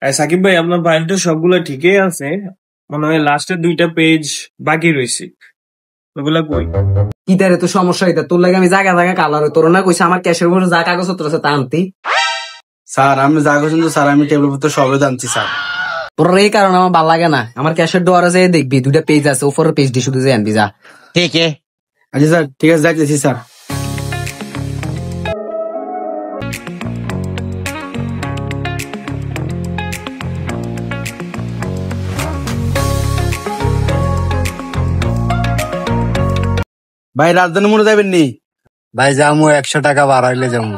সাকিব ভাই, আপনার ফাইলটা সবগুলা ঠিকই আছে, মনে হয় লাস্টের 2টা পেজ বাকি রয়েছে, ওগুলা কই? ইতারে তো সমস্যা এটা তোর লাগে আমি জায়গা জায়গা কালার তোর না কইছে আমার ক্যাশের উপরে যা কাগজপত্র আছে তা আনতি। স্যার আমি যা করছেন তো স্যার, আমি টেবিল পত্র সবই জানছি স্যার। তোর এই কারণে আমার ভালো লাগে না। আমার ক্যাশের ডোয়ার আছে দেখবি 2টা পেজ আছে, উপরের পেজ দিয়ে শুধু যে আনবি যা। ঠিক আছে। আচ্ছা স্যার, ঠিক আছে, যাইতেছি স্যার। ভাই রাজধানী মোড়ে যাবেন নি? ভাই যামু 100 টাকা বাড়াইলে যামু।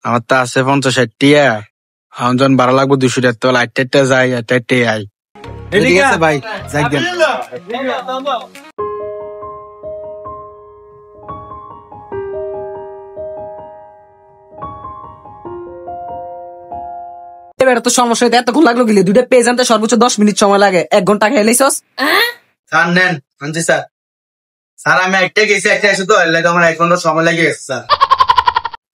আমার তো আছে 50-60 টিয়া। আমার যখন ভাড়া লাগবে 200 টাকা, তো লাইট যাই আইটে আই। ঠিক আছে ভাই, যাই দেন। এবার তো সমস্যা হইতে এতক্ষণ লাগলো গেলে 2টা পেজ আনতে সর্বোচ্চ 10 মিনিট সময় লাগে, 1 ঘন্টা খেলেছস। স্যার নেন, আনছি স্যার। স্যার আমি একটা গেছি, একটা এসে তো এর লাগে আমার 1 ঘন্টা সময় লেগে গেছে স্যার।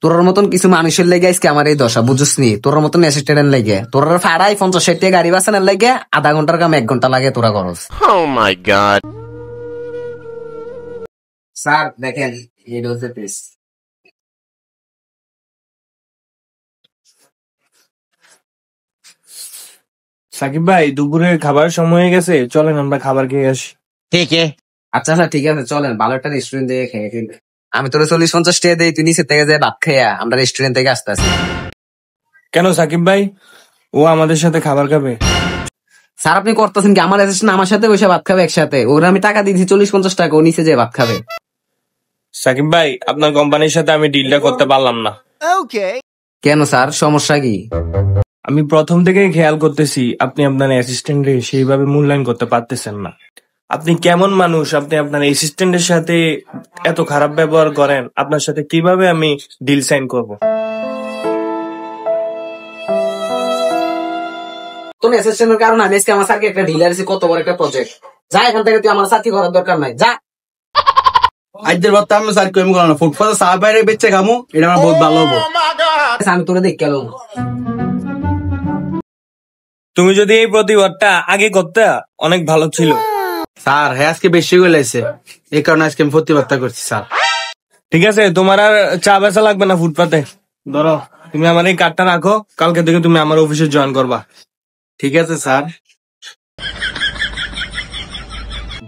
তোর মতন কিছু মানুষের লেগে আজকে আমার এই দশা, বুঝছিস নি? তোর মতন অ্যাসিস্ট্যান্ট লেগে তোর ফাড়াই 50-60 টাকা গাড়ি বাসানের লাগে আধা ঘন্টার কাম 1 ঘন্টা লাগে তোরা খরচ। ও মাই গড। স্যার দেখেন এই ডোজে পেজ। সাকিব ভাই, দুপুরের খাবার সময় হয়ে গেছে, চলেন আমরা খাবার খেয়ে আসি। ঠিক আছে। আচ্ছা আচ্ছা ঠিক আছে, চলেন ভালো একটা রেস্টুরেন্ট থেকে খেয়ে ফেলি। আমি তোর 40-50 টাকা দেই, তুই নিচে থেকে যে ভাত খেয়া আমরা রেস্টুরেন্ট থেকে আসতে আসি। কেন সাকিব ভাই, ও আমাদের সাথে খাবার খাবে? স্যার আপনি করতেছেন কি? আমার অ্যাসিস্ট্যান্ট আমার সাথে বসে ভাত খাবে একসাথে, ওরা আমি টাকা দিয়েছি 40-50 টাকা, ও নিচে যে ভাত খাবে। সাকিব ভাই, আপনার কোম্পানির সাথে আমি ডিলটা করতে পারলাম না। কেন স্যার, সমস্যা কি? আমি প্রথম থেকেই খেয়াল করতেছি আপনি আপনার অ্যাসিস্ট্যান্টে সেইভাবে মূল্যায়ন করতে পারতেছেন না। আপনি কেমন মানুষ, আপনি আপনার অ্যাসিস্ট্যান্টের সাথে এত খারাপ ব্যবহার করেন? আপনার সাথে কিভাবে আমি ডিল সাইন করব? তোর অ্যাসিস্ট্যান্টের কারণে আমি আজকে আমার স্যারকে একটা ডিলার আছে, কত বড় একটা প্রজেক্ট। যা এখান থেকে, তুই আমার সাথে করার দরকার নাই, যা। আজকের বাদ আমি স্যার কেমন করো না, ফুটপাতে চা বাইরে বেচে খামু, এটা আমার বহুত ভালো হবো। আমি তোরে দেখ গেল। তুমি যদি এই প্রতিবাদটা আগে করতে অনেক ভালো ছিল। স্যার হ্যাঁ আজকে বেশি হয়ে গেছে, এই কারণে আজকে আমি প্রতিবাদটা করছি স্যার। ঠিক আছে, তোমার আর চা বেচা লাগবে না ফুটপাতে। ধরো, তুমি আমার এই কার্ডটা রাখো, কালকে থেকে তুমি আমার অফিসে জয়েন করবা। ঠিক আছে স্যার।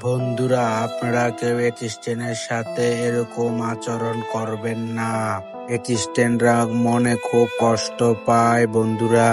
বন্ধুরা, আপনারা কেউ অ্যাসিস্ট্যান্টের সাথে এরকম আচরণ করবেন না। অ্যাসিস্ট্যান্টরা মনে খুব কষ্ট পায় বন্ধুরা।